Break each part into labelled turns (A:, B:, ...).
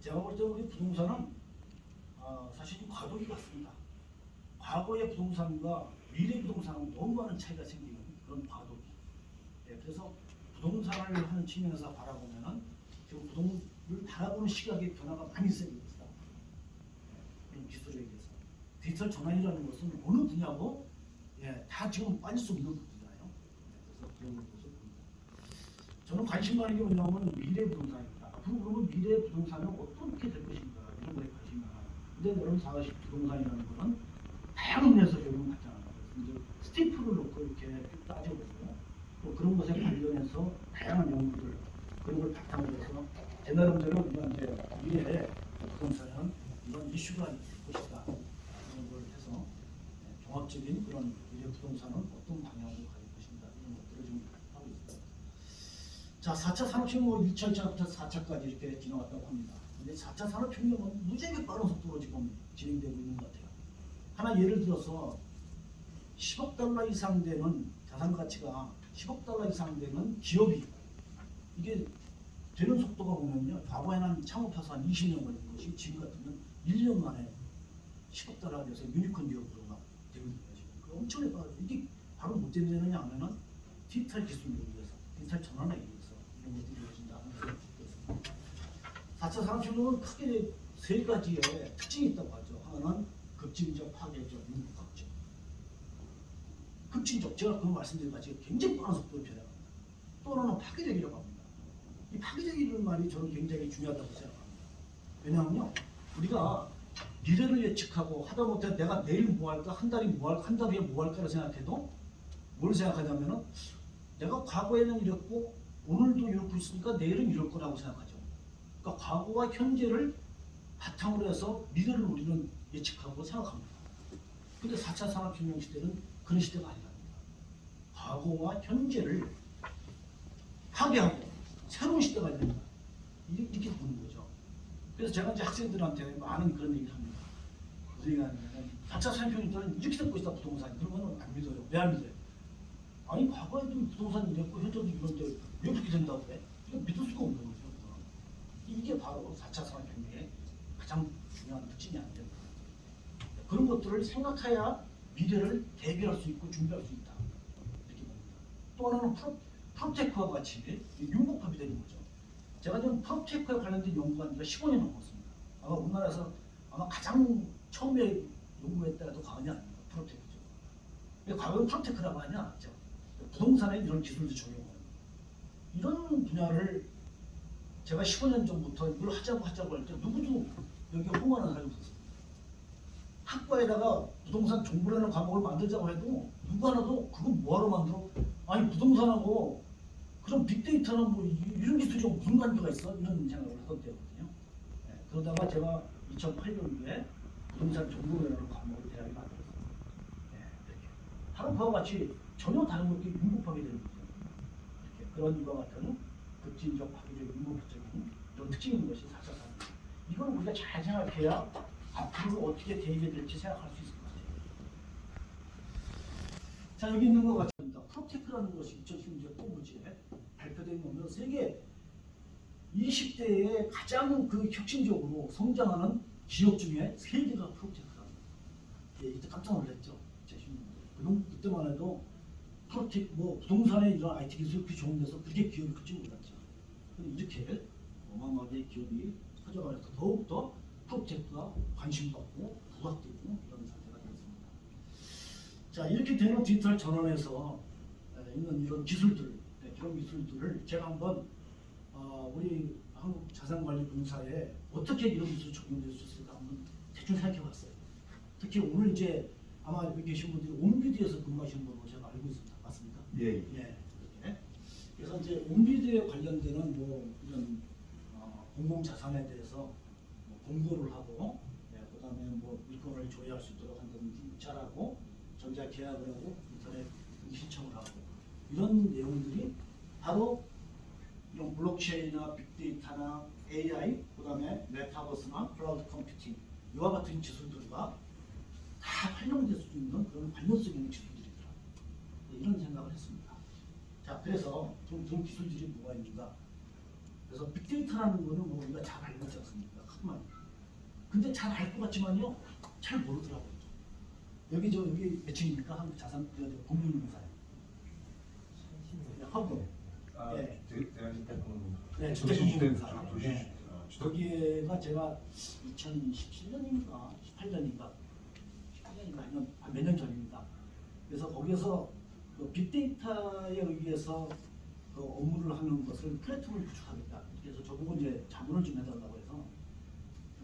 A: 제가 볼 때 우리 부동산은 사실 좀 과도기 같습니다. 과거의 부동산과 미래 부동산은 너무 많은 차이가 생기는 그런 과도기. 그래서 부동산을 하는 측면에서 바라보면은 지금 부동을 바라보는 시각의 변화가 많이 생깁니다. 그런 기술에 의해서 디지털 전환이라는 것은 어느 분야고 다 지금 빠질 수 없는 부분이잖아요. 그래서 그런 것을 봅니다. 저는 관심 가는 게 뭐냐면 미래 부동산입니다. 앞으로 그러면 미래 부동산은 어떻게 될 것인가 이런 거에 관심이 많아요. 근데 여러분 사실 부동산이라는 거는 다양한 면에서 적용을 하잖아요. 그래서 이제 스티플을 놓고 이렇게 따져보고 또 그런 것에 관련해서 다양한 연구들 그런 걸 바탕으로 해서 제 나름대로 이제 미래에 부동산은 이런 이슈가 있을 것이다 이런 걸 해서 종합적인 그런 미래 부동산은 어떤 방향으로 갈 것인가 이런 것들을 좀 하고 있습니다. 자, 4차 산업혁명 2000차부터 4차까지 이렇게 지나왔다고 합니다. 근데 4차 산업혁명은 무지하게 빠른 속도로 지금 진행되고 있는 것 같아요. 하나 예를 들어서 10억 달러 이상 되는 자산 가치가 10억 달러 이상 되는 기업이 이게 되는 속도가 보면요. 과거에는 한 창업해서 한 20년 걸린 것이 지금 같으면 1년 만에 10억 달러가 돼서 유니콘 기업으로가 되고 있는 거죠. 엄청나게 빠르죠. 이게 바로 뭐 때문에 되느냐 하면은 디지털 기술에 의해서, 디지털 전환에 의해서 이런 것들이 이루어진다는 것입니다. 4차 산업혁명은 크게 세 가지의 특징이 있다고 하죠. 하나는 급진적, 파괴적, 융합적. 급진적, 제가 그 말씀드린 같이 굉장히 빠른 속도로 변해갑니다. 또 하나는 파괴적이라고 합니다. 이 파괴적이라는 말이 저는 굉장히 중요하다고 생각합니다. 왜냐하면요, 우리가 미래를 예측하고 하다못해 내가 내일 뭐 할까, 한 달이 뭐 할까, 한 달 후에 뭐 할까를 생각해도 뭘 생각하냐면은 내가 과거에는 이랬고 오늘도 이렇고 있으니까 내일은 이럴 거라고 생각하죠. 그러니까 과거와 현재를 바탕으로 해서 미래를 우리는 예측하고 생각합니다. 근데 4차 산업혁명 시대는 그런 시대가 아니랍니다. 과거와 현재를 파괴하고 새로운 시대가 됩니다. 이렇게 보는 거죠. 그래서 제가 이제 학생들한테 많은 그런 얘기를 합니다. 무슨 얘기가 하냐면 4차 산업혁명은 이렇게 될 것이다 부동산이. 그러면 안 믿어요. 왜 안 믿어요? 아니 과거에도 부동산이 이랬고 현재도 이런데 왜 그렇게 된다고 그래? 이거 믿을 수가 없는 거죠. 이게 바로 4차 산업혁명의 가장 중요한 특징이 아니에요. 그런 것들을 생각해야 미래를 대비할 수 있고 준비할 수 있다. 이렇게 봅니다. 또 하나는 프로테크와 같이 융복합이 되는 거죠. 제가 지금 프로테크에 관련된 연구한 지가 15년 넘었습니다. 아마 우리나라에서 아마 가장 처음에 연구했다 해도 과언이 아닙니다. 프로테크죠. 과거엔 프로테크라고 하지 않았죠. 부동산에 이런 기술도 적용하는 이런 분야를 제가 15년 전부터 이걸 하자고 할 때 누구도 여기 홍보하는 사람이 없었습니다. 학과에다가 부동산 정보라는 과목을 만들자고 해도 누구 하나도 그거 뭐하러 만들어? 아니 부동산하고 그럼 빅데이터는 뭐 이런 기술이 무슨 관계가 있어? 이런 생각을 했던 때거든요. 그러다가 제가 2008년도에 부동산 정보라는 과목을 대학에 만들었습니다. 이렇게. 다른 거와 같이 전혀 다른 것들이 융합하게 되는 거죠. 이렇게. 그런 이와 같은 급진적, 파괴적, 융합적인 이런 특징이 있는 것이 4차 산업. 이걸 우리가 잘 생각해야 앞으로 어떻게 대입이 될지 생각할 수 있을 것 같아요. 자, 여기 있는 것 같습니다. 프로테크라는 것이 2016년 포브지에 발표된 거면 세계 20대에 가장 그 혁신적으로 성장하는 기업 중에 3개가 프로테크랍니다. 이때 깜짝 놀랐죠. 그때만 해도 프로테크, 부동산에 이런 IT 기술이 그렇게 좋은 데서 그렇게 기업이 클지 몰랐죠. 근데 이렇게 어마어마하게 기업이 커져가면서 더욱더 프로테크가 관심받고 부각되고 이런 상태가 되었습니다. 자, 이렇게 되는 디지털 전환에서 있는 이런 기술들, 이런 기술들을 제가 한번 우리 한국자산관리공사에 어떻게 이런 기술이 적용될 수 있을까 한번 대충 생각해봤어요. 특히 오늘 이제 아마 여기 계신 분들이 온비디에서 근무하시는 걸로 제가 알고 있습니다. 맞습니까?
B: 예.
A: 예. 그래서 이제 온비디에 관련되는 이런 공공자산에 대해서 공고를 하고, 그다음에 물건을 조회할 수 있도록 한다든지 입찰하고, 전자 계약을 하고, 인터넷 신청을 하고 이런 내용들이 바로 이런 블록체인이나 빅데이터나 AI, 그다음에 메타버스나 클라우드 컴퓨팅 이와 같은 기술들과 다 활용될 수 있는 그런 관련성 있는 기술들이더라. 이런 생각을 했습니다. 자, 그래서 그런 기술들이 뭐가 있는가? 그래서 빅데이터라는 거는 뭐 우리가 잘 알고 있지 않습니까? 큰 말. 근데 잘 알 것 같지만요, 잘 모르더라고요. 여기 몇 층입니까? 한국 자산 공유공사요. 하고. 네. 네, 주택공사. 네. 거기가 제가 2017년인가 18년인가 18년인가 아니면 몇 년 전입니다. 그래서 거기서 그 빅데이터에 의해서 그 업무를 하는 것을 플랫폼을 구축하겠다. 그래서 저보고 이제 자문을 좀 해달라고 해서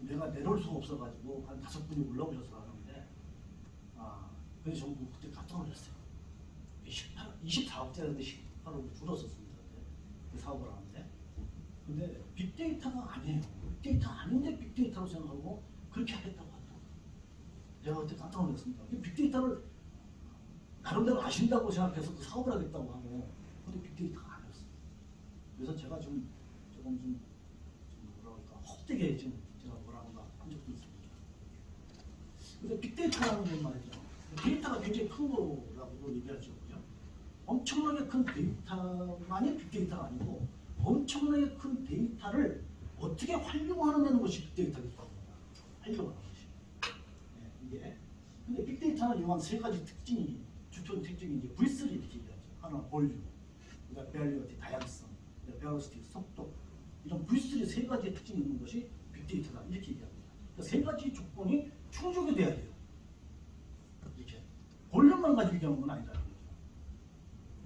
A: 내가 내려올 수가 없어가지고 한 5분이 올라오셔서 하는데 그래서 저 그때 깜짝 놀랐어요. 24억짜리인데 18억으로 줄었었습니다. 그 사업을 하는데. 근데 빅데이터가 아니에요. 빅데이터 아닌데 빅데이터로 생각하고 그렇게 하겠다고 하더라고요. 제가 그때 깜짝 놀랐습니다. 빅데이터를 나름대로 아신다고 생각해서 그 사업을 하겠다고 하고 근데 빅데이터가 아니었어요. 그래서 제가 조금 뭐랄까 헛되게 좀 제가 뭐라고 한 적도 있습니다. 그래서 빅데이터라는 건 말이죠. 데이터가 굉장히 큰 거라고도 얘기할 수 없고요. 엄청나게 큰 데이터만이 빅데이터가 아니고 엄청나게 큰 데이터를 어떻게 활용하는 것이 빅데이터겠다고 합니다. 활용하는 것이. 네, 이게. 근데 빅데이터는 이러한 세 가지 특징이 주요 특징이 이제 V3 이렇게 얘기하죠. 하나 볼륨, 그다음 밸리어티 다양성, 벨로시티 속도 이런 V3 세 가지의 특징이 있는 것이 빅데이터다 이렇게 얘기합니다. 그러니까 세 가지 조건이 충족이 돼야 돼요. 이렇게 볼륨만 가지고 얘기하는 건 아니다는 거죠.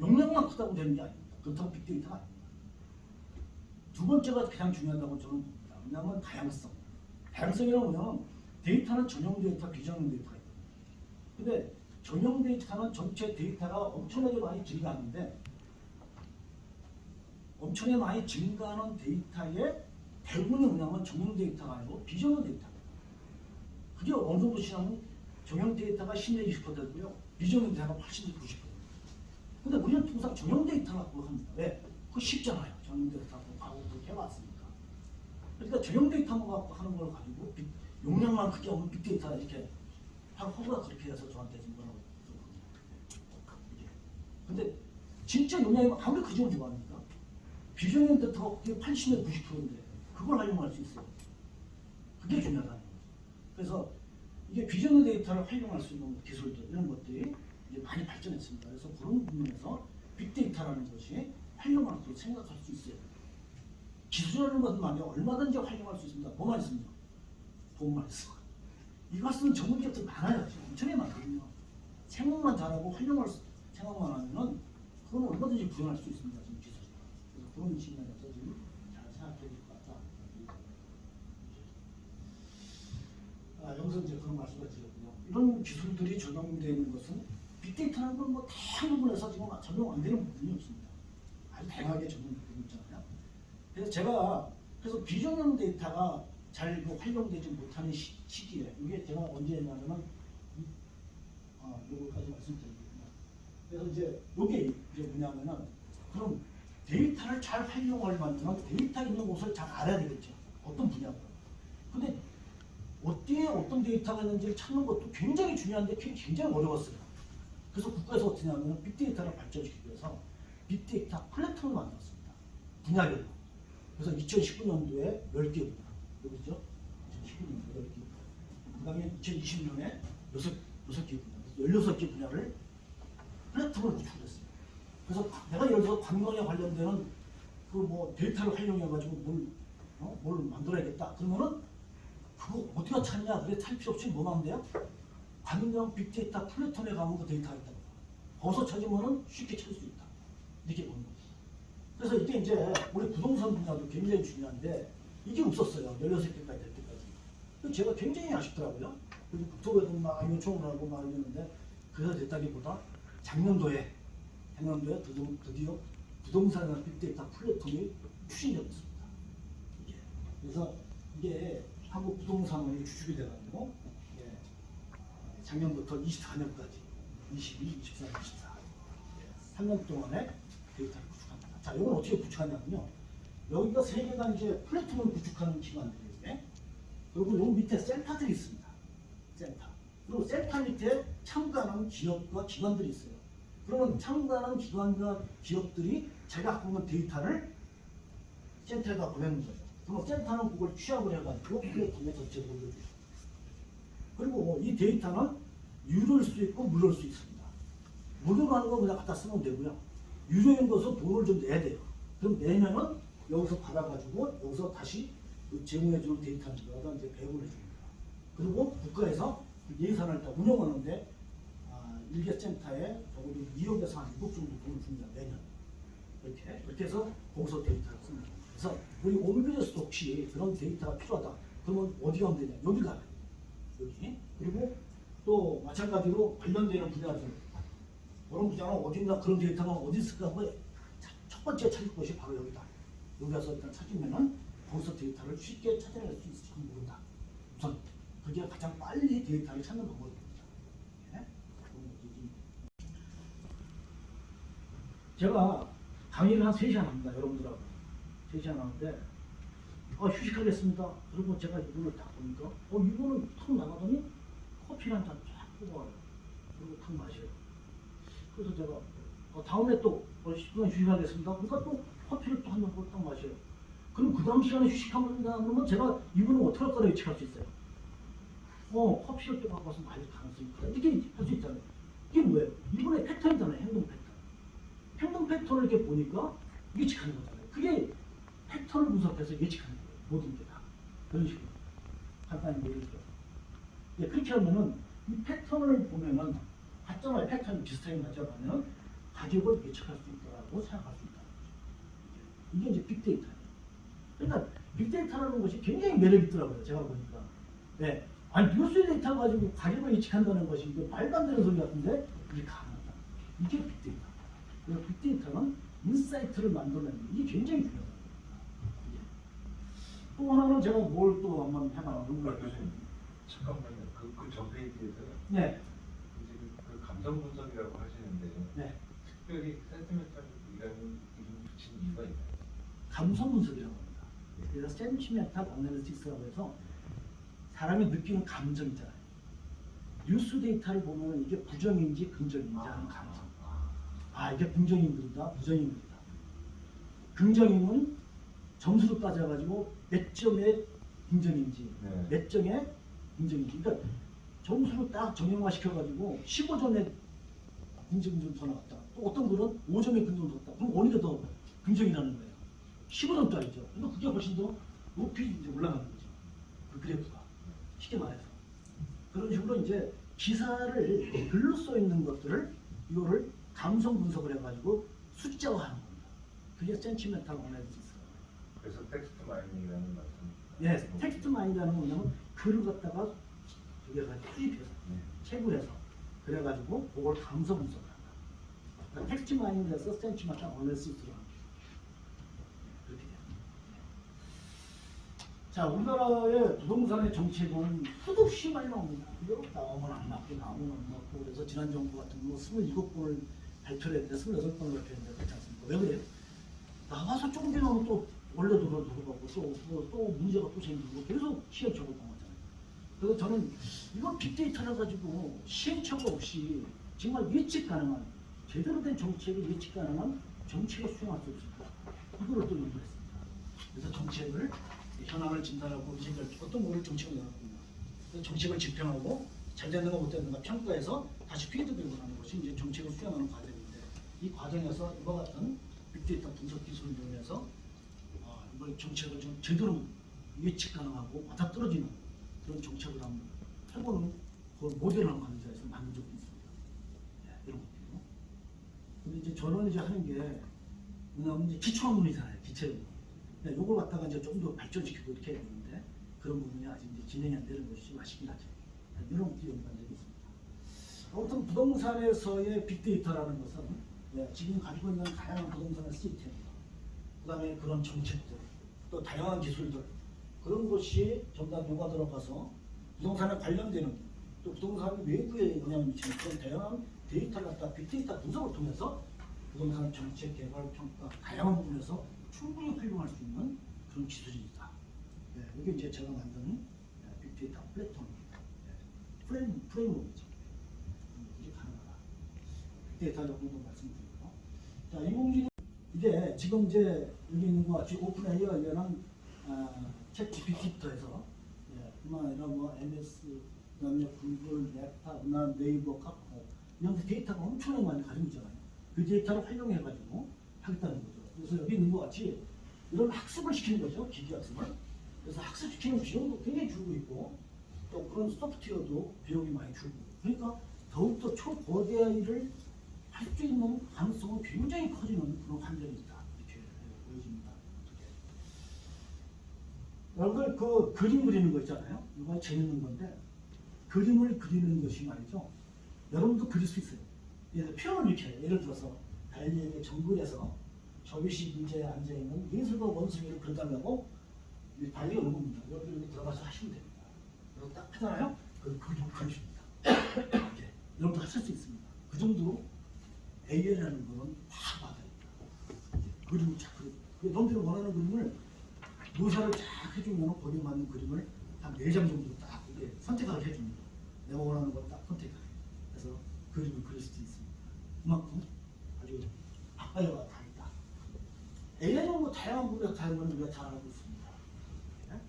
A: 용량만 크다고 되는 게 아닙니다. 그렇다고 빅데이터가 아닙니다. 두 번째가 가장 중요하다고 저는 봅니다. 왜냐하면 다양성. 다양성이라고 하면 데이터는 전용 데이터, 비전용 데이터가 있거든요. 근데 전용 데이터는 전체 데이터가 엄청나게 많이 증가하는데 엄청나게 많이 증가하는 데이터의 대부분이 뭐냐면 전용 데이터가 아니고 비전용 데이터입니다. 그게 어느 정도 지나면 전용 데이터가 10, 20% 되고요. 비전용 데이터가 훨씬 더 90%. 근데 우리는 통상 전용 데이터라고 합니다. 왜? 그거 쉽잖아요. 전용 데이터라고 하고 그렇게 해왔으니까. 그러니까 전용 데이터만 갖고 하는 걸 가지고 용량만 크게 하면 빅데이터 이렇게 허구가 그렇게 해서 저한테 준 거라고 그러거든요. 근데 진짜 용량이 아무리 크지만 좋아합니까? 비전용 데이터가 80에 90%인데 그걸 활용할 수 있어요. 그게 중요하다는 거죠. 그래서 이게 비전용 데이터를 활용할 수 있는 기술들 이런 것들이 이제 많이 발전했습니다. 그래서 그런 부분에서 빅데이터라는 것이 활용할 수 생각할 수 있어요. 기술이라는 것은 말이야 얼마든지 활용할 수 있습니다. 뭐만 있습니다. 돈만 있어. 이것은 전문 기업들 많아요. 엄청나게 많거든요. 생각만 잘하고 활용할 생각만 하면은 그건 얼마든지 구현할 수 있습니다. 지금 기술이. 그래서 그런 측면에서 지금 잘 생각해야 될 것 같다. 여기서 이제 그런 말씀을 드렸고요. 이런 기술들이 적용되는 것은 빅데이터라는 건 뭐 다양한 부분에서 지금 적용 안 되는 부분이 없습니다. 아주 다양하게 적용되고 있잖아요. 그래서 제가 비전용 데이터가 잘 활용되지 못하는 시기에 이게 제가 언제 했냐면은 요거까지 말씀드리겠습니다. 그래서 이제 이게 이제 뭐냐면은 그럼 데이터를 잘 활용할 만큼 데이터 있는 곳을 잘 알아야 되겠죠. 어떤 분야가. 근데 어디에 어떤 데이터가 있는지를 찾는 것도 굉장히 중요한데 굉장히 어려웠어요. 그래서 국가에서 어떻게 하냐면 빅데이터를 발전시키기 위해서 빅데이터 플랫폼을 만들었습니다. 분야별로. 그래서 2019년도에 10개입니다. 여기죠? 2019년도에 10개. 그 다음에 2020년에 6개 분야. 16개 분야를 플랫폼을 구축을 했어요. 그래서 내가 예를 들어서 관광에 관련되는 그 뭐 데이터를 활용해가지고 뭘 만들어야겠다. 그러면은 그거 어디가 찾냐? 그래 찾을 필요 없이 뭐만 하면 돼요? 관광 빅데이터 플랫폼에 가면 그 데이터가 있다고. 거기서 찾으면은 쉽게 찾을 수 있다. 이렇게 보는 거죠. 그래서 이게 이제 우리 부동산 분야도 굉장히 중요한데 이게 없었어요. 16개까지 될 때까지. 제가 굉장히 아쉽더라고요. 그리고 국토부에도 막 요청을 하고 막 이러는데 그래서 됐다기보다 작년도에 드디어 부동산이나 빅데이터 플랫폼이 추진되었습니다. 그래서 이게 한국 부동산이 주축이 돼가지고 작년부터 24년까지 22, 23, 24 3년 동안에 데이터를 구축합니다. 자, 이건 어떻게 구축하냐면요. 여기가 세 개가 이제 플랫폼을 구축하는 기관들이에요. 그리고 요 밑에 센터들이 있습니다. 센터. 그리고 센터 밑에 참가하는 기업과 기관들이 있어요. 그러면 참가하는 기관과 기업들이 자기가 갖고 있는 데이터를 센터에다 보내는 거예요. 그럼 센터는 그걸 취합을 해가지고 플랫폼에 전체적으로 올려줘요. 그리고 이 데이터는 유료일 수 있고 무료일 수 있습니다. 무료로 하는 거 그냥 갖다 쓰면 되고요. 유료인 것은 돈을 좀 내야 돼요. 그럼 내면은 여기서 받아가지고 여기서 다시 그 제공해주는 데이터를 이제 배분해 줍니다. 그리고 국가에서 예산을 다 운영하는데 일개 센터에 적어도 2억에서 한 6억 정도 돈을 줍니다. 매년. 이렇게 해서 거기서 데이터를 씁니다. 그래서 우리 홈페이지에서도 혹시 그런 데이터가 필요하다. 그러면 어디 가면 되냐? 여기 가요. 여기. 그리고 또 마찬가지로 관련되는 분야들. 그런 분야는 어딘가 그런 데이터가 어디 있을까 하고 첫 번째 찾을 것이 바로 여기다. 여기 가서 일단 찾으면은 거기서 데이터를 쉽게 찾아낼 수 있을지 모른다. 우선 그게 가장 빨리 데이터를 찾는 방법입니다. 네? 제가 강의를 한 3시간 합니다. 여러분들하고 3시간 하는데 휴식하겠습니다. 그리고 제가 이분을 딱 보니까 이분은 턱 나가더니 커피를 한 잔 쫙 뽑아와요. 그리고 탁 마셔요. 그래서 제가 다음에 또 10분 휴식하겠습니다. 그러니까 또 커피를 또 한 잔 딱 마셔요. 그럼 그 다음 시간에 휴식합니다. 그러면 제가 이분은 어떻게 할 거라 예측할 수 있어요? 커피를 또 갖고 와서 마실 가능성이 있다. 이렇게 할 수 있잖아요. 이게 뭐예요? 이분의 패턴이잖아요. 행동 패턴. 행동 패턴을 이렇게 보니까 예측하는 거잖아요. 그게 패턴을 분석해서 예측하는 거예요. 모든 게 다. 그런 식으로. 간단히 예를 들어서. 예, 그렇게 하면은 이 패턴을 보면은 같잖아요. 패턴이 비슷하게 맞아가면 가격을 예측할 수 있다고 생각할 수 있다는 거죠. 이게 이제 빅데이터예요. 그러니까 빅데이터라는 것이 굉장히 매력 있더라고요. 제가 보니까. 네. 아니 뉴스 데이터 가지고 가격을 예측한다는 것이 이게 말도 안 되는 소리 같은데 이게 가능하다. 이게 빅데이터. 그래서 빅데이터는 인사이트를 만들어내는 이게 굉장히 중요하다. 또 하나는 제가 뭘 또 한번 해봤는데
B: 잠깐만요. 전 페이지에서
A: 네.
B: 이제 그 감성 분석이라고 하시는데
A: 네.
B: 특별히 센티멘탈이라는 이름 붙인 이유가 있나요?
A: 감성 분석이라고 합니다. 그래서 센티멘탈 어널리틱스라고 해서 사람이 느끼는 감정 있잖아요. 뉴스 데이터를 보면 이게 부정인지 긍정인지 하는 감정. 이게 긍정인물이다, 부정인물이다. 긍정인은 점수로 따져가지고 몇 점의 긍정인지,
B: 네.
A: 몇 점의 긍정인지. 그러니까 점수로 딱 정형화시켜가지고 15점의 긍정점수가 나왔다. 또 어떤 글은 5점의 긍정점수가 나왔다. 그럼 어디가 더 긍정이라는 거예요? 15점짜리죠. 그러니까 그게 훨씬 더 높이 이제 올라가는 거죠. 그 그래프가. 쉽게 말해서. 그런 식으로 이제 기사를 글로 써 있는 것들을 이거를 감성 분석을 해가지고 숫자화하는 겁니다. 그게 센티멘탈 어널리시스.
B: 그래서 텍스트 마이닝이라는 말씀.
A: 예, 텍스트 마이닝이라는 건 뭐냐면 글을 갖다가 투입해서 책을 해서 그래가지고 그걸 감성 분석을 한다. 그러니까 텍스트 마이닝을 해서 센티멘탈 어널리시스로 합니다. 그렇게 돼요. 자, 우리나라의 부동산의 정책은 수없이 많이 나옵니다. 이거 나오면 안 맞고 나오면 안 맞고 그래서 지난 정부 같은 경우 27번을 발표를 했는데 28번을 발표했는데 그렇지 않습니까? 왜 그래요? 나와서 조금 지나면 또 원래도 들어가고 또 문제가 또 생기고 계속 시행착오를 당하잖아요. 그래서 저는 이거 빅데이터를 가지고 시행착오 없이 정말 예측 가능한 제대로 된 정책을 예측 가능한 정책을 수행할 수 없을까? 이거를 또 연구했습니다. 그래서 정책을 현황을 진단하고 어떤 거를 정책을 내놨습니다. 정책을 집행하고 잘 됐는가 못 됐는가 평가해서 다시 피드백을 하는 것이 이제 정책을 수행하는 과정인데 이 과정에서 이와 같은 빅데이터 분석 기술을 이용해서 이걸 정책을 좀 제대로 예측 가능하고 맞아떨어지는 그런 정책을 한번 해보는 그 모델을 한번 강의자에서 만든 적도 있습니다. 네, 이런 것들요. 근데 이제 저는 이제 하는 게 뭐냐면 이제 기초학문이잖아요. 기초학문. 네, 요걸 갖다가 이제 좀 더 발전시키고 이렇게 해야 되는데 그런 부분이 아직 이제 진행이 안 되는 것이 좀 아쉽긴 하죠. 네, 이런 것도 연구한 적이 있습니다. 아무튼 부동산에서의 빅데이터라는 것은 지금 가지고 있는 다양한 부동산의 시스템 그 다음에 그런 정책들, 또 다양한 기술들 그런 것이 전부 다 녹아 들어가서 부동산에 관련되는 또 부동산 외부에 영향을 미치는 그런 다양한 데이터를 갖다 빅데이터 분석을 통해서 부동산 정책, 개발, 평가 다양한 부분에서 충분히 활용할 수 있는 그런 기술입니다. 이게 이제 제가 만든 빅데이터 플랫폼입니다. 프레임워크죠. 이게 가능하다. 빅데이터 정도 말씀드리고 자, 이공진 이게 지금 이제 여기 있는 것 같이 오픈 AI는 챗 GPT부터 해서 뿐만 아니라 뭐 MS, 그다음에 구글, 메타, 네이버, 카카오 이런 데이터가 엄청나게 많이 가지고 있잖아요. 그 데이터를 활용해가지고 하겠다는 거죠. 그래서 여기 있는 것 같이 이런 학습을 시키는 거죠. 기기 학습을. 그래서 학습시키는 비용도 굉장히 줄고 있고 또 그런 소프트웨어도 비용이 많이 줄고 그러니까 더욱더 초거대를 할 수 있는 가능성은 굉장히 커지는 그런 환경이 있다. 이렇게 보여집니다. 여러분들 그 그림 그리는 거 있잖아요. 이거 재밌는 건데 그림을 그리는 것이 말이죠. 여러분도 그릴 수 있어요. 표현을 이렇게 해요. 예를 들어서 달리에게 정글에서 저비시 문제에 앉아있는 예술가 원숭이를 그려달라고 달리가 오는 겁니다. 여기 들어가서 하시면 됩니다. 그리고 딱 하잖아요. 그 그림을 그려줍니다. 이렇게 여러분도 하실 수 있습니다. 그 정도로 AI라는 거는 확 와닿아있다. 그림을 쫙 그려. 여러분들이 원하는 그림을 묘사를 쫙 해주면 거기에 맞는 그림을 한 4장 정도 딱 이렇게 선택을 해줍니다. 내가 원하는 걸 딱 선택하게. 그래서 그림을 그릴 수도 있습니다. 그만큼 아주 앞발려가 다 있다. AI는 뭐 다양한 부분에서 다양한 우리가 잘 알고 있습니다. 네?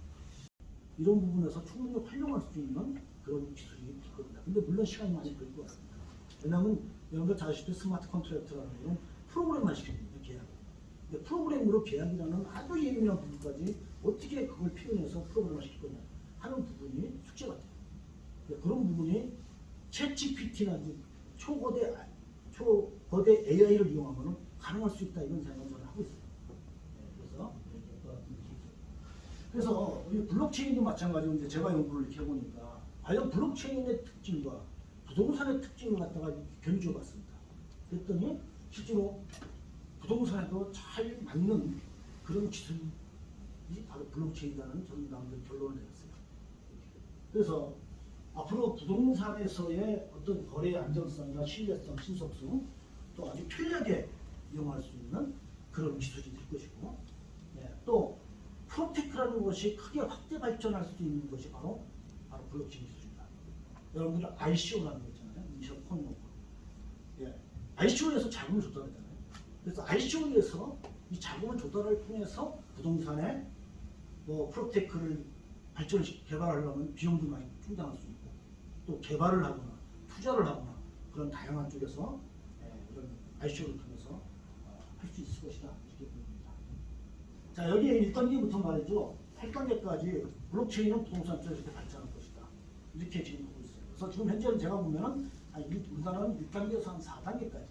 A: 이런 부분에서 충분히 활용할 수 있는 그런 기술이 될 겁니다. 근데 물론 시간이 많이 걸릴 것 같습니다. 왜냐하면 여러분들 잘 아시다시피 스마트 컨트랙트라는 건 프로그램만 시켜줍니다. 계약. 근데 프로그램으로 계약이라는 아주 예민한 부분까지 어떻게 그걸 표현해서 프로그램을 시킬 거냐 하는 부분이 숙제가 돼요. 그런 부분이 챗 GPT나 초거대 AI를 이용하면 가능할 수 있다 이런 생각을 하고 있어요. 그래서 이 블록체인도 마찬가지로 이제 제가 연구를 이렇게 해보니까 과연 블록체인의 특징과 부동산의 특징을 갖다가 견주어봤습니다. 그랬더니 실제로 부동산에도 잘 맞는 그런 기술이 바로 블록체인이라는 저는 나름대로 결론을 내렸어요. 그래서 앞으로 부동산에서의 어떤 거래의 안정성이나 신뢰성, 신속성 또 아주 편리하게 이용할 수 있는 그런 기술이 될 것이고 또 프로테크라는 것이 크게 확대 발전할 수 있는 것이 바로 블록체인 기술입니다. 여러분들 ICO라는 거 있잖아요. 이니셜 코인 오프. ICO에서 자금을 조달하잖아요. 그래서 ICO에서 이 자금을 조달을 통해서 부동산의 뭐 프로테크를 개발하려면 비용도 많이 충당할 수 있고 또 개발을 하거나 투자를 하거나 그런 다양한 쪽에서 이런 ICO를 통해서 할 수 있을 것이다 이렇게 보입니다. 자 여기 1단계부터 말이죠. 8단계까지 블록체인은 부동산 쪽에 이렇게 발전할 것이다 이렇게 지금 보고 있어요. 그래서 지금 현재는 제가 보면은 우리나라는 6단계에서 한 4단계까지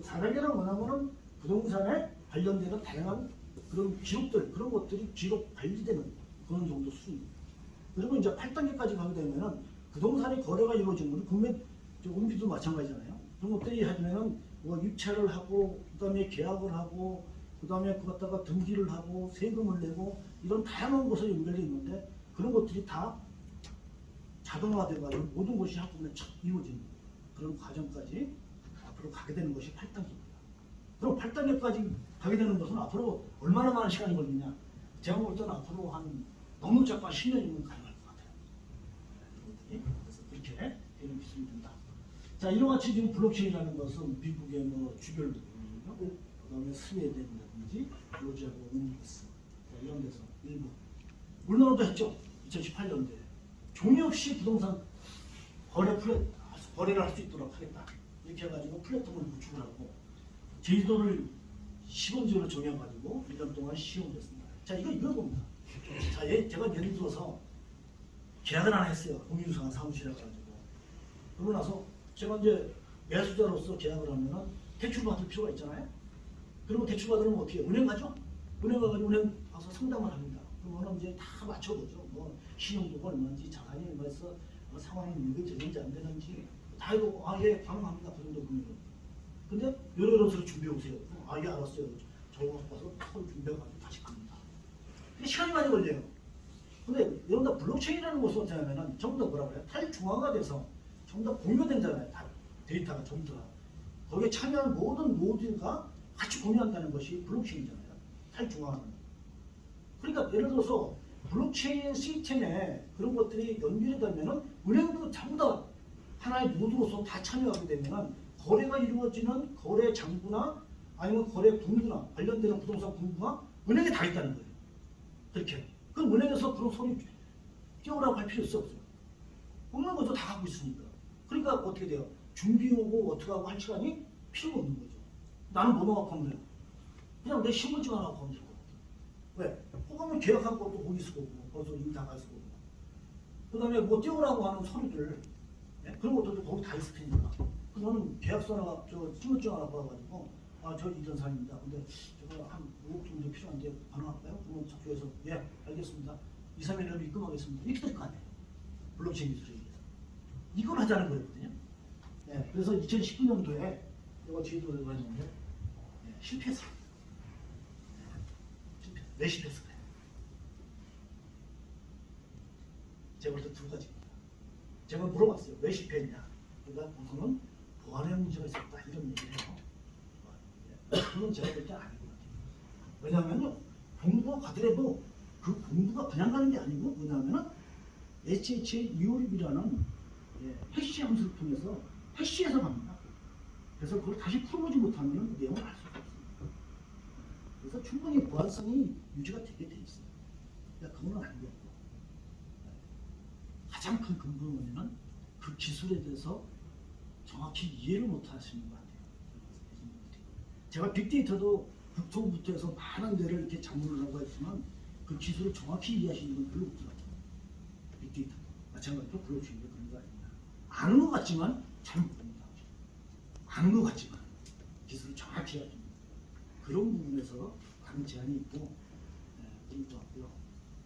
A: 4단계는 뭐냐면은 부동산에 관련되는 다양한 그런 기록들 그런 것들이 기록 관리되는 그런 정도 수준입니다. 그리고 이제 8단계까지 가게 되면은 부동산의 거래가 이루어지면 국내 은비도 마찬가지잖아요. 그런 것들이 하면은 뭐 입찰을 하고 그다음에 계약을 하고 그다음에 그 갖다가 등기를 하고 세금을 내고 이런 다양한 것에 연결되어 있는데 그런 것들이 다 자동화되고 모든 것이 한꺼번에 착 이루어지는 그런 과정까지 앞으로 가게 되는 것이 8단계입니다. 그럼 8단계까지 가게 되는 것은 앞으로 얼마나 많은 시간이 걸리냐? 제가 볼 때는 앞으로 한 너무 작가 10년이면 가능할 것 같아요. 그래서 그렇게 되는 기술이 된다. 자, 이와 같이 지금 블록체인이라는 것은 미국의 뭐 주별도 그다음에 스웨덴이라든지 조지아고 윈니스 이런 데서 일부 우리나라도 했죠. 2018년도에 종이 없이 부동산 거래를 할 수 있도록 하겠다. 이렇게 해가지고 플랫폼을 구축을 하고 제주도를 시범지로 정해가지고 1년 동안 시험됐습니다. 자, 이거 봅니다. 자, 제가 예를 들어서 계약을 하나 했어요. 공인중개사 사무실에 가지고. 그러고 나서 제가 이제 매수자로서 계약을 하면은 대출 받을 필요가 있잖아요. 그리고 대출 받으면 어떻게 해요? 은행 가죠? 은행 가가지고 은행 가서 상담을 합니다. 그러면 이제 다 맞춰보죠. 뭐 신용도가 얼마인지 자산이 얼마에서 상황이 이게 되는지 안 되는지 다 해보고 예 가능합니다. 그 정도 금액은. 근데 여러 서로 준비해 오세요. 예 알았어요. 저거 가서 서로 준비해가지고 다시 갑니다. 근데 시간이 많이 걸려요. 근데 여러분 블록체인이라는 것을 어떻게 하면은 전부 다 뭐라 그래요? 탈중앙화 돼서 전부 다 공유된잖아요. 다 데이터가 전부 다. 거기에 참여한 모든 노드가 같이 공유한다는 것이 블록체인이잖아요. 탈중앙화는. 그러니까 예를 들어서 블록체인 시스템에 그런 것들이 연결이 되면은 은행도 전부 다 하나의 노드로서 다 참여하게 되면은 거래가 이루어지는 거래 장부나 아니면 거래 공부나 관련되는 부동산 공부가 은행에 다 있다는 거예요. 그렇게. 그럼 은행에서 그런 소리 띄우라고 할 필요 없어요. 없는 거죠. 다 갖고 있으니까. 그러니까 어떻게 돼요? 준비하고 어떻게 하고 할 시간이 필요가 없는 거죠. 나는 뭐만 하면 돼요. 그냥 내 신분증 하나 하면 되고. 왜? 그거면 계약한 것도 거기 쓰고 벌써 이미 다 가 쓰고. 그 다음에 뭐 띄우라고 하는 서류들 그런 것들도 거기 다 있을 테니까. 그거는 계약서 하나, 저 신분증 하나 받아가지고 저 이전 사람입니다. 근데 제가 한 5억 정도 필요한데 가능할까요? 그러면 작조해서 예 알겠습니다. 2, 3일 내로 입금하겠습니다. 이렇게 될 거 아니에요. 블록체인 기술에 의해서. 이걸 하자는 거거든요. 네, 그래서 2019년도에 이거 제도를 했는데 실패했어요. 왜 실패했을까요? 제가 볼 때 두 가지입니다. 제가 물어봤어요. 왜 실패했냐? 그러니까 우선은 보안에 문제가 있었다 이런 얘기를 해요. 그건 제가 볼 때 아닌 것 같아요. 왜냐하면 공부가 가더라도 그 공부가 그냥 가는 게 아니고 뭐냐면은 HH의 이오립이라는 해시 함수를 통해서 해시해서 갑니다. 그래서 그걸 다시 풀어보지 못하면 그 내용을 알 수가 없습니다. 그래서 충분히 보안성이 유지가 되게 돼 있어요. 그러니까 그건 아닌 것 같고 가장 큰 근본 원인은 그 기술에 대해서 정확히 이해를 못 하시는 것 같아요. 제가 빅데이터도 국토부부터 해서 많은 데를 이렇게 자문을 하고 했지만 그 기술을 정확히 이해하시는 분 별로 없더라고요. 빅데이터 마찬가지로 블록체인도 그런 거 아닙니다. 아는 것 같지만 잘 모릅니다. 아는 것 같지만 기술을 정확히 해야 됩니다. 그런 부분에서 많은 제한이 있고 그런 것 같고요.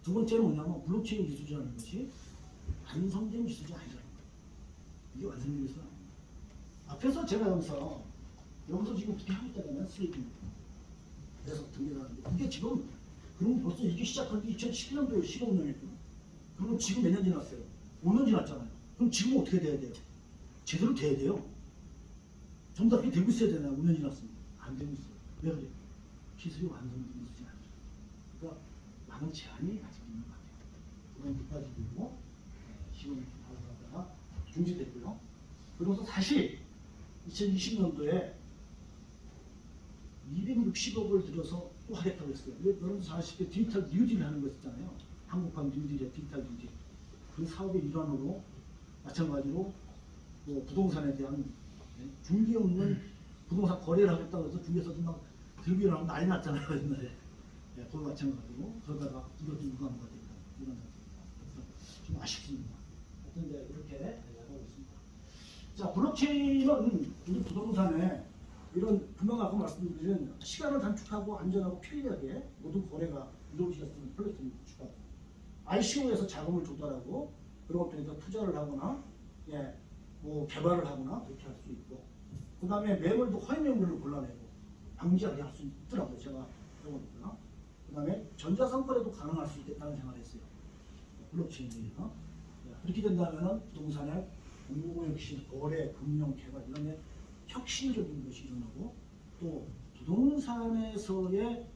A: 두 번째는 뭐냐면 블록체인 기술이라는 것이 완성된 기술이 아니라는 거예요. 이게 완성된 기술은 아닙니다. 앞에서 제가 여기서 지금 어떻게 하고 있다면 쓰레기입니다. 그래서 등록하는데 이게 지금 그럼 벌써 이게 시작한 게 2011년도에 15년이고 그러면 지금 몇 년 지났어요? 5년 지났잖아요. 그럼 지금 어떻게 돼야 돼요? 제대로 돼야 돼요. 정답이 되고 있어야 되나요? 5년 지났습니다. 안 되고 있어요. 왜 그래요? 기술이 완성된 기술이 아니죠. 그러니까 많은 제한이 아직 있는 것 같아요. 그런 것까지 되고 시험을 하다가 중지됐고요. 그러면서 다시 2020년도에 260억을 들여서 또 하겠다고 했어요. 여러분도 아시다시피 디지털 뉴딜 하는 거 있잖아요. 한국판 뉴딜의 디지털 뉴딜. 그 사업의 일환으로 마찬가지로 뭐 부동산에 대한 중개 없는 부동산 거래를 하겠다고 해서 중개사도 막 들기를 하면 난리 났잖아요. 옛날에. 그거 마찬가지로 그러다가 이것도 무감가 됐다. 이런 상태입니다. 그래서 좀 아쉽습니다. 하여튼 이렇게 하고 있습니다. 자, 블록체인은 우리 부동산에 이런 분명 아까 말씀드린 시간을 단축하고 안전하고 편리하게 모든 거래가 이루어질 수 있는 플랫폼을 추가하고 ICO에서 자금을 조달하고 그런 것들에 투자를 하거나 뭐 개발을 하거나 그렇게 할 수 있고 그 다음에 매물도 허위 매물을 골라내고 방지하게 할 수 있더라고요. 제가 해보니까 그 다음에 전자상거래도 가능할 수 있겠다는 생각을 했어요. 블록체인에서 그렇게 된다면 부동산의 공공혁신, 거래, 금융, 개발 이런 데 혁신적인 것이 일어나고 또 부동산에서의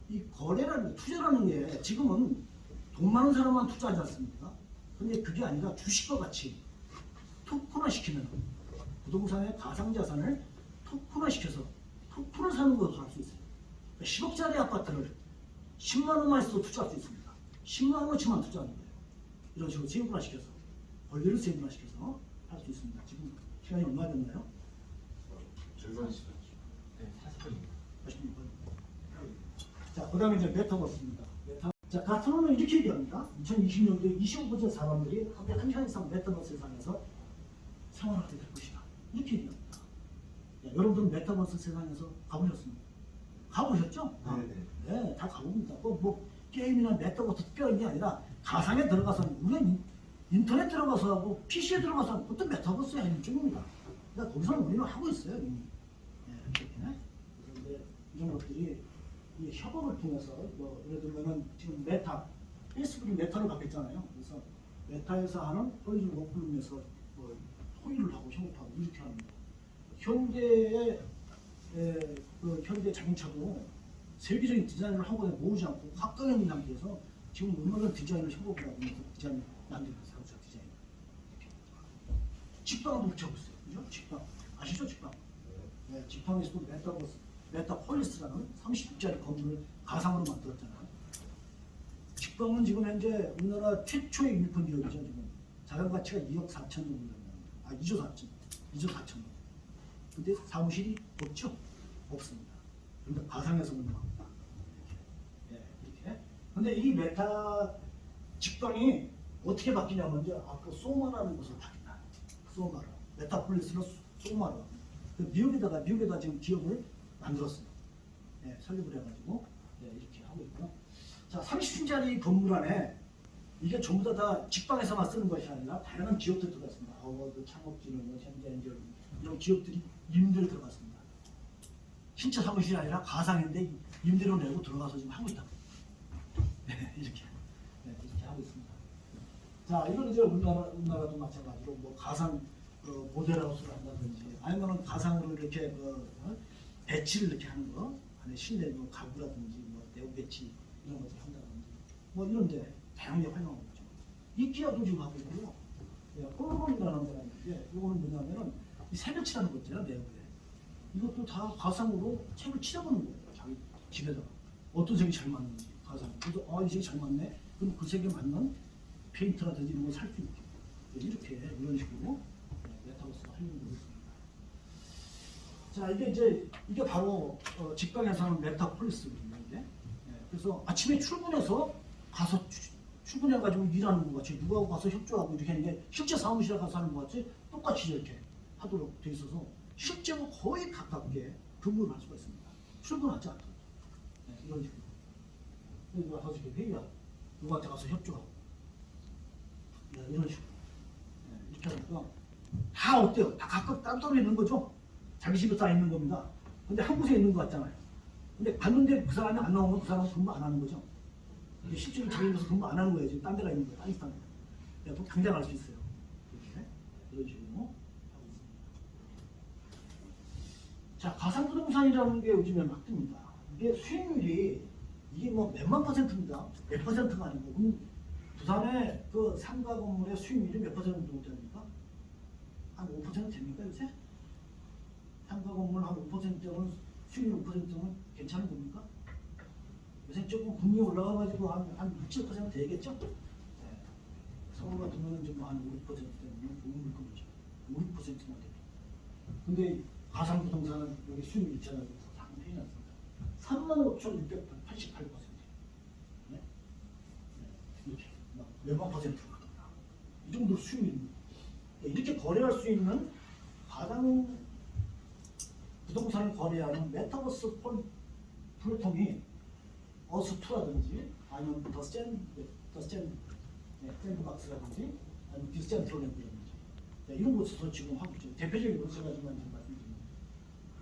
A: 이 거래라는 투자라는 게 지금은 돈 많은 사람만 투자하지 않습니까? 근데 그게 아니라 주식과 같이 토큰화 시키면 부동산의 가상자산을 토큰화 시켜서 토큰을 사는 것도 할 수 있어요. 10억짜리 아파트를 10만 원만 해서 투자할 수 있습니다. 10만 원어치만 투자하는 거예요. 이런 식으로 세분화 시켜서 권리를 세분화 시켜서 할 수 있습니다. 지금 시간이 얼마 됐나요?
B: 절반 시간.
C: 네, 40분입니다.
A: 46분. 자, 그 다음에 이제 메타버스입니다. 자, 가트론은 이렇게 얘기합니다. 2020년도에 25% 사람들이 하루에 1시간 이상 메타버스 세상에서 생활하게 될 것이다. 이렇게 얘기합니다. 자, 여러분들은 메타버스 세상에서 가보셨습니까? 가보셨죠? 네, 다 가봅니다. 뭐 게임이나 메타버스 특별한 게 아니라 가상에 들어가서 우리는 인터넷 들어가서 하고 PC에 들어가서 하고 그것도 메타버스의 일종입니다. 그러니까 거기서는 우리는 하고 있어요 이미. 그런데 이런 것들이 이 협업을 통해서 뭐 예를 들면은 지금 메타, 페이스북이 메타를 갖겠잖아요. 그래서 메타에서 하는 토이즈 워크룸에서 뭐 토의를 하고 협업하고 이렇게 합니다. 현대의 현대 자동차도 세계적인 디자인을 하고 모으지 않고 각각의 있는 상태에서 지금 얼마나 디자인을 협업을 하고 있는 디자인 만들면서 자동차 디자인. 직방도 붙여고 있어요. 그죠? 직방. 아시죠? 직방. 네, 직방에서도 메타버스 메타폴리스라는 30억짜리 건물을 가상으로 만들었잖아요. 직방은 지금 현재 우리나라 최초의 유니콘 기업이죠. 지금 자산 가치가 2억 4천 정도 됩니다. 2조 4천, 2조 4천. 근데 사무실이 없죠? 없습니다. 근데 가상에서 운영합니다. 이렇게. 이렇게. 근데 이 메타 직방이 어떻게 바뀌냐면 이제 앞으로 소마라는 곳으로 바뀐다. 소마라. 메타폴리스는 소마라. 미국에다 지금 기업을 만들었어요. 설립을 해가지고 이렇게 하고 있고요. 자, 30층짜리 건물 안에 이게 전부 다 직방에서만 쓰는 것이 아니라 다양한 기업들 들어갔습니다. 어워드, 창업진흥, 현대엔젤 이런 기업들이 임대를 들어갔습니다. 신체 사무실이 아니라 가상인데 임대료 내고 들어가서 지금 하고 있다. 이렇게 하고 있습니다. 자, 이건 이제 우리나라도 마찬가지로 뭐 가상 모델하우스를 한다든지 아니면 가상으로 이렇게 배치를 이렇게 하는 거 안에 실내 가구라든지 뭐 내부 배치 이런 것들 한다든지 뭐 이런데 다양하게 활용하고 있죠. 이케아도 지금 하고 있고요. 홀로론이라는 데가 있는데 이거는 뭐냐면은 이 색을 칠하는 거 있잖아요. 내부에 이것도 다 가상으로 색을 칠해보는 거예요. 자기 집에다가 어떤 색이 잘 맞는지 가상. 그래서 이 색이 잘 맞네. 그럼 그 색에 맞는 페인트라든지 이런 걸 살 수 있게 이렇게 이런 식으로 메타버스가 활용되고 있습니다. 자, 이게 바로 직방에서 하는 메타폴리스거든요. 그래서 아침에 출근해서 가서 출근해가지고 일하는 것 같이 누구하고 가서 협조하고 이렇게 하는데 실제 사무실에 가서 하는 것 같이 똑같이 이렇게 하도록 돼 있어서 실제로 거의 가깝게 근무를 할 수가 있습니다. 출근하지 않더라도 이런 식으로 누구 가서 이렇게 회의하고 누구한테 가서 협조하고 이런 식으로 이렇게 하니까 다 어때요? 다 각각 따로 있는 거죠? 자기 집에 다 있는 겁니다. 근데 한 곳에 있는 것 같잖아요. 근데 갔는데 그 사람이 안 나오면 그 사람은 근무 안 하는 거죠. 실제로 자기 집에서 근무 안 하는 거예요. 지금 딴 데가 있는 거예요. 아니스탄에. 또 당장 알 수 있어요. 이렇게 이런 식으로 하고 있습니다. 자, 가상부동산이라는 게 요즘에 막 뜹니다. 이게 수익률이 이게 뭐 몇만 %입니다. 몇 %가 아니고 부산의 그 상가 건물의 수익률이 몇 % 정도 됩니까? 한 5% 됩니까 요새? 상가 건물 한 5%면 수익률 5%면 괜찮은 겁니까? 요새 조금 금리 올라가가지고 한 6, 7% 되겠죠? 네. 서울 같은 경우는 지금 한 5, 6% 되면 좋은 물건이죠. 5, 6%만 돼도. 근데 가상부동산은 여기 수익률 있잖아요. 상당히 낮습니다. 35,688%. 네? 이렇게 몇만 %로 갑니다. 이 정도 수익률입니다. 이렇게 거래할 수 있는 가상 부동산을 거래하는 메타버스 플랫폼이 어스2라든지 아니면 샌드박스라든지 아니면 디센트럴랜드라든지 이런 곳에서 지금 하고 있죠. 대표적인 곳 제가 지금 말씀드립니다.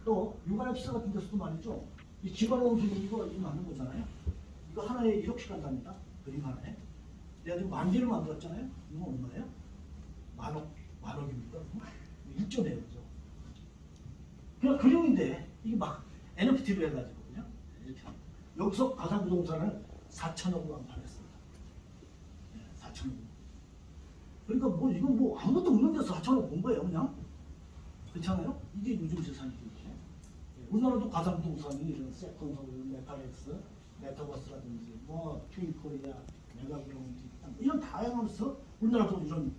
A: 또 유관엑스 같은 데서도 말이죠. 이 기반원수는 이거 맞는 거잖아요. 이거 하나에 1억씩 한답니다. 그림 하나에. 내가 지금 만개를 만들었잖아요. 이거 얼마예요? 만억입니까? 1조네요. 그죠? 그냥 그림인데 이게 막 NFT로 해가지고 그냥 이렇게 합니다. 여기서 가상부동산을 4천억으로 팔렸습니다. 4천억. 그러니까 뭐 이건 뭐 아무것도 없는 데서 4천억 본 거예요, 그냥. 그렇잖아요? 이게 요즘 세상이죠. 우리나라도 가상부동산이 이런 세컨서울, 메타렉스, 메타버스라든지 뭐 트윈코리아, 메가그라운드 이런 다양한 데서 우리나라도 이런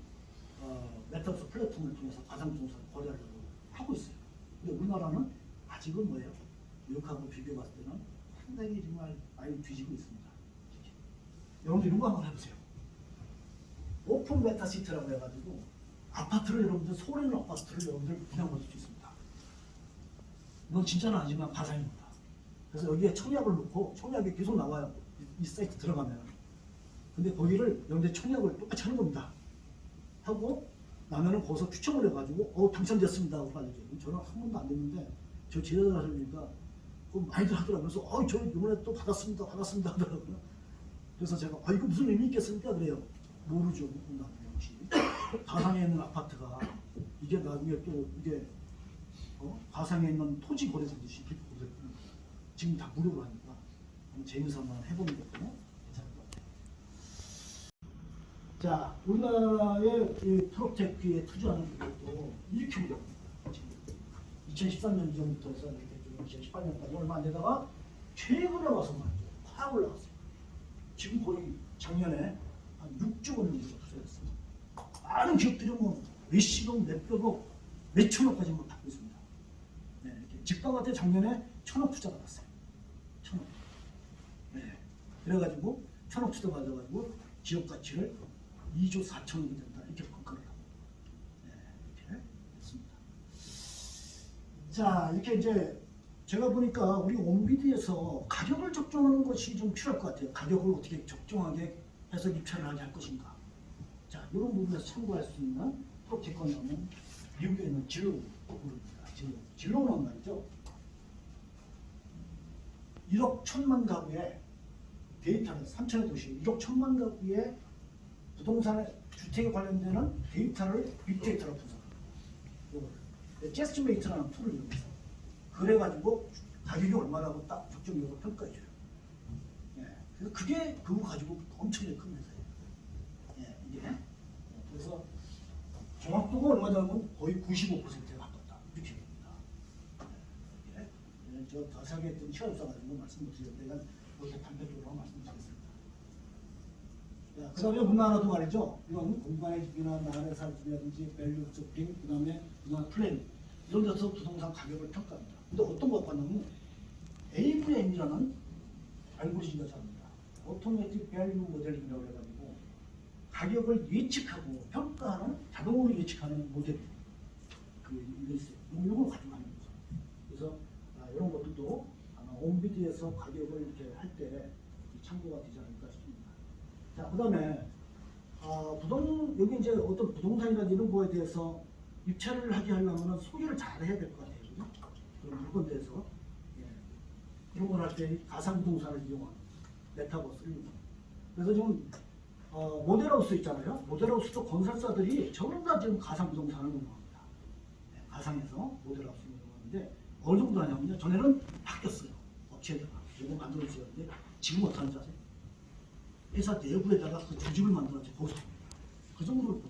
A: 메타버스 플랫폼을 통해서 가상부동산 거래하려고 하고 있어요. 근데 우리나라는 아직은 뭐예요? 미국하고 비교해봤을 때는 상당히 정말 많이 뒤지고 있습니다. 여러분들 이런 거 한번 해보세요. 오픈 메타시티라고 해가지고 아파트를 여러분들 서울에 있는 아파트를 여러분들 분양받을 수 있습니다. 이건 진짜는 아니지만 가상입니다. 그래서 여기에 청약을 넣고 청약이 계속 나와요. 이 사이트 들어가면. 근데 거기를 여러분들 청약을 똑같이 하는 겁니다. 하고 나면은 거기서 추첨을 해가지고 당첨됐습니다 하고 가야죠. 저는 한 번도 안 됐는데 저 제자들 하시니까 많이들 하더라고요. 그래서 저 이번에 또 받았습니다 하더라고요. 그래서 제가 이거 무슨 의미 있겠습니까? 그래요. 모르죠. 혹시 가상에 있는 아파트가 이게 나중에 또 이게 가상에 있는 토지 거래소듯이 지금 다 무료로 하니까 한번 재미삼아 해보는 것도 괜찮을 것 같아요. 자, 우리나라의 이 프로테크에 투자하는 것도 이렇게 어렵습니다. 2013년 이전부터 해서 이렇게 좀 2018년까지 얼마 안 되다가 최근에 와서 말이죠. 확 올라갔어요. 지금 거의 작년에 한 6조 원 정도 투자했어요. 많은 기업들이 뭐 몇십억, 몇백억, 몇천억까지 뭐 받고 있습니다. 네, 이렇게 직방 같은 작년에 1,000억 투자 받았어요. 1,000억. 네. 그래가지고 1,000억 투자 받아가지고 기업 가치를 2조 4천억이 된다. 이렇게 평가를 하고. 네, 이렇게 됐습니다. 자, 이렇게 이제 제가 보니까 우리 온비디에서 가격을 적정하는 것이 좀 필요할 것 같아요. 가격을 어떻게 적정하게 해서 입찰을 하게 할 것인가. 자, 이런 부분에서 참고할 수 있는 프로테크는 미국에 있는 진로입니다. 진로는 말이죠. 1억 1천만 가구의 데이터를 3천의 도시 1억 1천만 가구의 부동산의 주택에 관련되는 데이터를 빅데이터로 분석합니다. 제스티메이트라는 툴을 이용해서 그래가지고 가격이 얼마라고 딱 적정적으로 평가해줘요. 예, 그래서 그거 가지고 엄청나게 큰 회사예요. 예, 이게 그래서 정확도가 얼마 전에 거의 95%에 가깝다 이렇게 됩니다. 예, 저 자세하게 좀 시간 없어가지고 말씀 못 드렸는데 내가 이렇게 단편적으로 말씀드리겠습니다. 그 다음에 문화라도 말이죠. 이건 공간의 집이나 나라의 살집이라든지 밸류 쇼핑, 그 다음에 문화 플랜 이런 데서 부동산 가격을 평가합니다. 근데 어떤 것 같냐면 AVM이라는 알고리즘을 잡니다. 오토매틱 밸류 모델링이라고 해가지고 가격을 예측하고 평가하는 자동으로 예측하는 모델 이거 있어요. 이걸 가지고 하는 거죠. 그래서 이런 것들도 아마 온비디에서 가격을 이렇게 할 때 참고가 되지 않을까 싶습니다. 자, 그다음에 여기 이제 어떤 부동산이나 이런 거에 대해서 입찰을 하게 하려면 소개를 잘 해야 될 것 같아요. 그런 물건에 대해서 그런 걸 할 때 가상 부동산을 이용하는 메타버스를 이용하는. 그래서 지금 모델하우스 있잖아요. 모델하우스도 건설사들이 전부 다 지금 가상 부동산을 운영합니다. 가상에서 모델하우스를 운영하는데 어느 정도 하냐면요. 전에는 바뀌었어요. 업체에다가 이거 만들어줘야 하는데 지금 어떻게 하는지 아세요? 회사 내부에다가 그 조직을 만들어서 거기서 합니다. 그 정도로